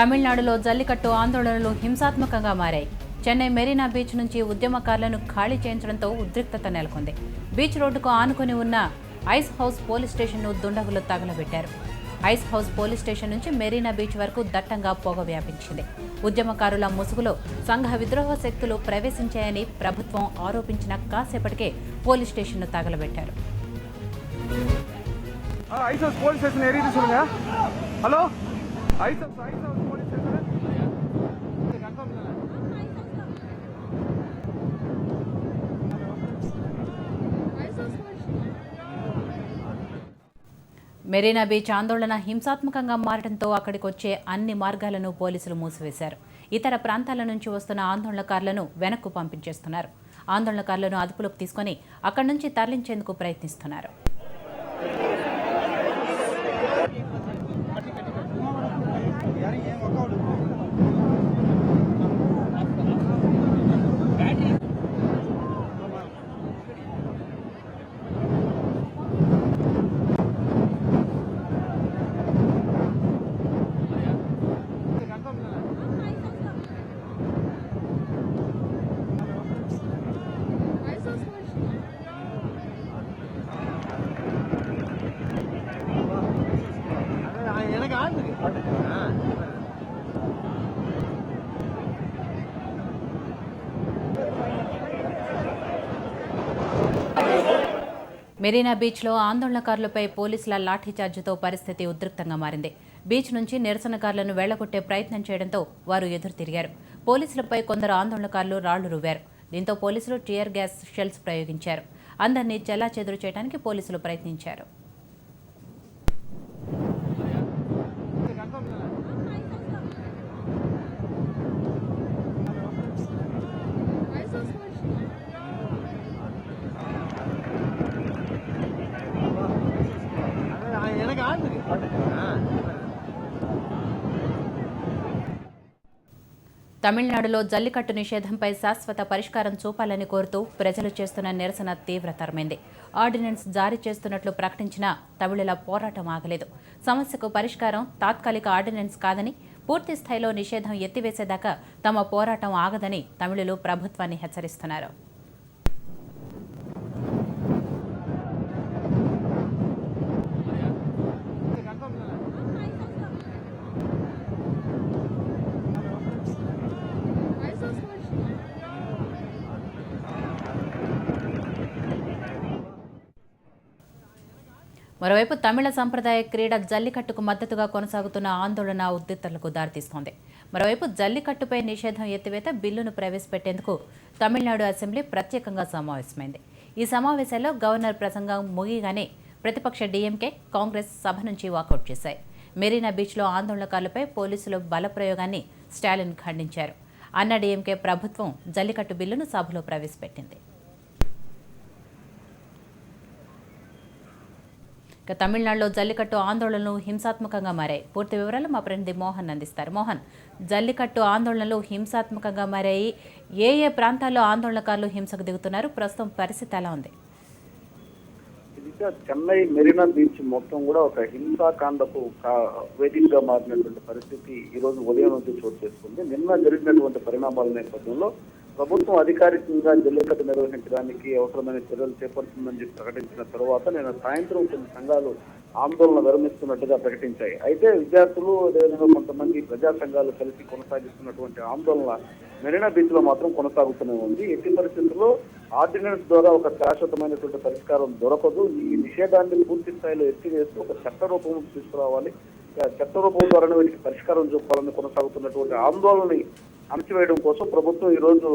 తమిళనాడులో జల్లికట్టు ఆందోళనలు హింసాత్మకంగా మారాయి. చెన్నై మెరీనా బీచ్ నుంచి ఉద్యమకారులను ఖాళీ చేయించడంతో ఉద్రిక్తత నెలకొంది. బీచ్ రోడ్డుకు ఆనుకుని ఉన్న ఐస్ హౌస్ పోలీస్ స్టేషన్ను దుండగులు తగలబెట్టారు. ఐస్ హౌస్ పోలీస్ స్టేషన్ నుంచి మెరీనా బీచ్ వరకు దట్టంగా పొగ వ్యాపించింది. ఉద్యమకారుల ముసుగులో సంఘ విద్రోహ శక్తులు ప్రవేశించాయని ప్రభుత్వం ఆరోపించిన కాసేపటికే పోలీస్ స్టేషన్ను తగలబెట్టారు. మెరీనా బీచ్ ఆందోళన హింసాత్మకంగా మారడంతో అక్కడికి వచ్చే అన్ని మార్గాలను పోలీసులు మూసివేశారు. ఇతర ప్రాంతాల నుంచి వస్తున్న ఆందోళనకారులను వెనక్కు పంపించేస్తున్నారు. ఆందోళనకారులను అదుపులోకి తీసుకుని అక్కడి నుంచి తరలించేందుకు ప్రయత్నిస్తున్నారు. మెరీనా బీచ్లో ఆందోళనకారులపై పోలీసుల లాఠీచార్జితో పరిస్థితి ఉద్రిక్తంగా మారింది. బీచ్ నుంచి నిరసనకారులను వెళ్లగొట్టే ప్రయత్నం చేయడంతో వారు ఎదురు తిరిగారు. పోలీసులపై కొందరు ఆందోళనకారులు రాళ్లు రువ్వారు. దీంతో పోలీసులు టియర్ గ్యాస్ షెల్స్ ప్రయోగించారు. అందరినీ చెల్లాచెదురు చేయడానికి పోలీసులు ప్రయత్నించారు. తమిళనాడులో జల్లికట్టు నిషేధంపై శాశ్వత పరిష్కారం చూపాలని కోరుతూ ప్రజలు చేస్తున్న నిరసన తీవ్రతరమైంది. ఆర్డినెన్స్ జారీ చేస్తున్నట్లు ప్రకటించినా తమిళుల పోరాటం ఆగలేదు. సమస్యకు పరిష్కారం తాత్కాలిక ఆర్డినెన్స్ కాదని, పూర్తి స్థాయిలో నిషేధం ఎత్తివేసేదాకా తమ పోరాటం ఆగదని తమిళులు ప్రభుత్వాన్ని హెచ్చరిస్తున్నారు. మరోవైపు తమిళ సంప్రదాయ క్రీడ జల్లికట్టుకు మద్దతుగా కొనసాగుతున్న ఆందోళన ఉద్రిక్తతలకు దారితీస్తోంది. మరోవైపు జల్లికట్టుపై నిషేధం ఎత్తివేత బిల్లును ప్రవేశపెట్టేందుకు తమిళనాడు అసెంబ్లీ ప్రత్యేకంగా సమావేశమైంది. ఈ సమావేశాల్లో గవర్నర్ ప్రసంగం ముగియగానే ప్రతిపక్ష డీఎంకే, కాంగ్రెస్ సభ నుంచి వాకౌట్ చేశాయి. మెరీనా బీచ్లో ఆందోళనకారులపై పోలీసుల బలప్రయోగాన్ని స్టాలిన్ ఖండించారు. అన్నా డీఎంకే ప్రభుత్వం జల్లికట్టు బిల్లును సభలో ప్రవేశపెట్టింది. తమిళనాడులో జల్లికట్టు ఆందోళనలు హింసాత్మకంగా మారాయి. పూర్తి వివరాలు మా ప్రతినిధి మోహన్ అందిస్తారు. మోహన్, జల్లికట్టు ఆందోళనలు హింసాత్మకంగా మారాయి. ఏ ప్రాంతాల్లో ఆందోళనకారులు హింసకు దిగుతున్నారు? ప్రస్తుతం పరిస్థితి ఎలా ఉంది? చెన్నై మెరీనా బీచ్ మొత్తం కూడా ఒక హింసాకాండకు వేదికగా మారినటువంటి పరిస్థితి ఈ రోజు ఉదయం నుంచి చోటు చేసుకుంది. నిన్న జరిగినటువంటి పరిణామాల నేపథ్యంలో ప్రభుత్వం అధికారికంగా జల్లికట్టు నిర్వహించడానికి అవసరమైన చర్యలు చేపడుతుందని చెప్పి ప్రకటించిన తర్వాత నిన్న సాయంత్రం కొన్ని సంఘాలు ఆందోళన విరమిస్తున్నట్టుగా ప్రకటించాయి. అయితే విద్యార్థులు అదేవిధంగా కొంతమంది ప్రజా సంఘాలు కలిసి కొనసాగిస్తున్నటువంటి ఆందోళన మెరీనా బీచ్ లో మాత్రం కొనసాగుతూనే ఉంది. ఎట్టి పరిస్థితుల్లో ఆర్డినెన్స్ ద్వారా ఒక శాశ్వతమైనటువంటి పరిష్కారం దొరకదు. ఈ నిషేధాన్ని పూర్తి స్థాయిలో ఎత్తివేస్తూ ఒక చట్ట రూపం తీసుకురావాలి, చట్ట రూపం ద్వారా వీటికి పరిష్కారం చూపాలని కొనసాగుతున్నటువంటి ఆందోళనని అణచివేయడం కోసం ప్రభుత్వం ఈ రోజు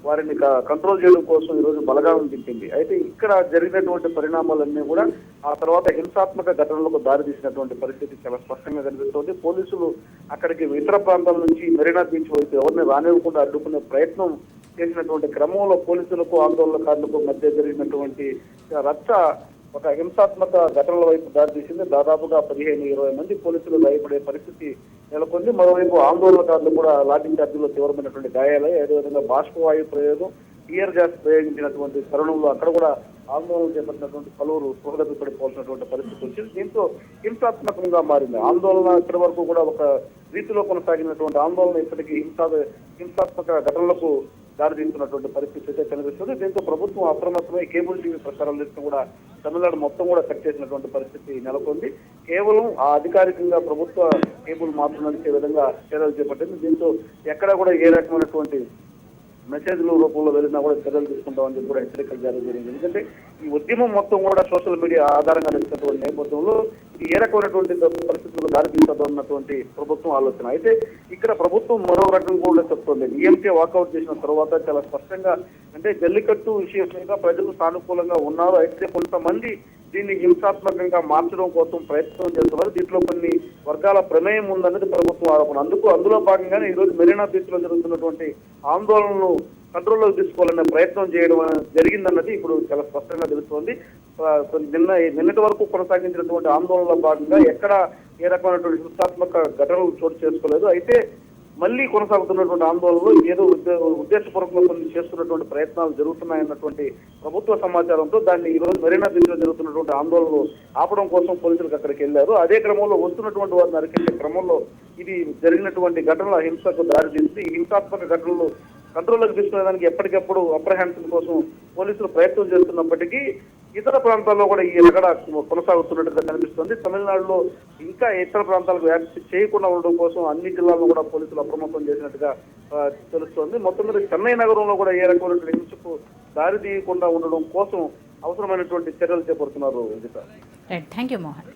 వారిని కంట్రోల్ చేయడం కోసం ఈ రోజు బలగాలను దింపింది. అయితే ఇక్కడ జరిగినటువంటి పరిణామాలన్నీ కూడా ఆ తర్వాత హింసాత్మక ఘటనలకు దారితీసినటువంటి పరిస్థితి చాలా స్పష్టంగా కనిపిస్తోంది. పోలీసులు అక్కడికి ఇతర ప్రాంతాల నుంచి మెరీనా బీచ్ వైపు ఎవరిని రానివ్వకుండా అడ్డుకునే ప్రయత్నం చేసినటువంటి క్రమంలో పోలీసులకు ఆందోళనకారులకు మధ్య జరిగినటువంటి రచ్చ ఒక హింసాత్మక ఘటనల వైపు దారితీసింది. దాదాపుగా 15-20 మంది పోలీసులు భయపడే పరిస్థితి నెలకొంది. మరోవైపు ఆందోళనకారులు కూడా లాఠీ చార్జీలో తీవ్రమైనటువంటి గాయాలై, అదేవిధంగా బాష్పవాయు ప్రయోగం, టియర్ గ్యాస్ ప్రయోగించినటువంటి తరుణంలో అక్కడ కూడా ఆందోళన చేపట్టినటువంటి పలువురు స్పృహలకు పడిపోవాల్సినటువంటి పరిస్థితి వచ్చింది. దీంతో హింసాత్మకంగా మారింది. ఆందోళన ఇప్పటి వరకు కూడా ఒక రీతిలో కొనసాగినటువంటి ఆందోళన ఇప్పటికీ హింసాత్మక ఘటనలకు దారితీస్తున్నటువంటి పరిస్థితి అయితే కనిపిస్తుంది. దీంతో ప్రభుత్వం అప్రమత్తమై కేబుల్ టీవీ ప్రసారం లిస్టు కూడా తమిళనాడు మొత్తం కూడా కట్ చేసినటువంటి పరిస్థితి నెలకొంది. కేవలం ఆ అధికారికంగా ప్రభుత్వ కేబుల్ మాత్రం నడిచే విధంగా చర్యలు చేపట్టింది. దీంతో ఎక్కడా కూడా ఏ రకమైనటువంటి మెసేజ్ల రూపంలో వెళ్ళినా కూడా చర్యలు తీసుకుంటామని చెప్పి కూడా హెచ్చరికలు జారీ జరిగింది. ఎందుకంటే ఈ ఉద్యమం మొత్తం కూడా సోషల్ మీడియా ఆధారంగా నడిచినటువంటి నేపథ్యంలో ఇది ఏ రకమైనటువంటి పరిస్థితులు దారితీస్తుందో అన్నటువంటి ప్రభుత్వం ఆలోచన. అయితే ఇక్కడ ప్రభుత్వం మరో రకంగా కూడా చెప్తోంది. ఈఎంకే వాకౌట్ చేసిన తర్వాత చాలా స్పష్టంగా అంటే జల్లికట్టు విషయం మీద ప్రజలు సానుకూలంగా ఉన్నారు. అయితే కొంతమంది దీన్ని హింసాత్మకంగా మార్చడం కోసం ప్రయత్నం చేస్తున్నారు. దీంట్లో కొన్ని వర్గాల ప్రమేయం ఉందన్నది ప్రభుత్వం ఆరోపణ. అందులో భాగంగానే ఈ రోజు మెరీనా బీచ్ లో జరుగుతున్నటువంటి ఆందోళనలు కంట్రోల్లోకి తీసుకోవాలనే ప్రయత్నం చేయడం జరిగిందన్నది ఇప్పుడు చాలా స్పష్టంగా తెలుస్తోంది. నిన్నటి వరకు కొనసాగించినటువంటి ఆందోళనలో భాగంగా ఎక్కడ ఏ రకమైనటువంటి హింసాత్మక ఘటనలు చోటు చేసుకోలేదు. అయితే మళ్ళీ కొనసాగుతున్నటువంటి ఆందోళనలు ఏదో ఉద్దేశపూర్వకంగా కొన్ని చేస్తున్నటువంటి ప్రయత్నాలు జరుగుతున్నాయన్నటువంటి ప్రభుత్వ సమాచారంతో దాన్ని ఈ రోజు మెరీనా బీచ్ లో జరుగుతున్నటువంటి ఆందోళనలు ఆపడం కోసం పోలీసులకు అక్కడికి వెళ్లారు. అదే క్రమంలో వస్తున్నటువంటి వారిని అరికట్టే క్రమంలో ఇది జరిగినటువంటి ఘటనల హింసకు దారితీసి హింసాత్మక ఘటనలు కంట్రోల్లోకి తీసుకునేదానికి ఎప్పటికప్పుడు అప్రహెన్షన్ కోసం పోలీసులు ప్రయత్నం చేస్తున్నప్పటికీ ఇతర ప్రాంతాల్లో కూడా ఈ రగడ కొనసాగుతున్నట్టుగా కనిపిస్తుంది. తమిళనాడులో ఇంకా ఇతర ప్రాంతాలకు వ్యాప్తి చేయకుండా ఉండడం కోసం అన్ని జిల్లాల్లో కూడా పోలీసులు అప్రమత్తం చేసినట్టుగా తెలుస్తోంది. మొత్తం మీద చెన్నై నగరంలో కూడా ఏ రకమైనటువంటి హింసకు దారి తీయకుండా ఉండడం కోసం అవసరమైనటువంటి చర్యలు చేపడుతున్నారు. Thank you Mohan.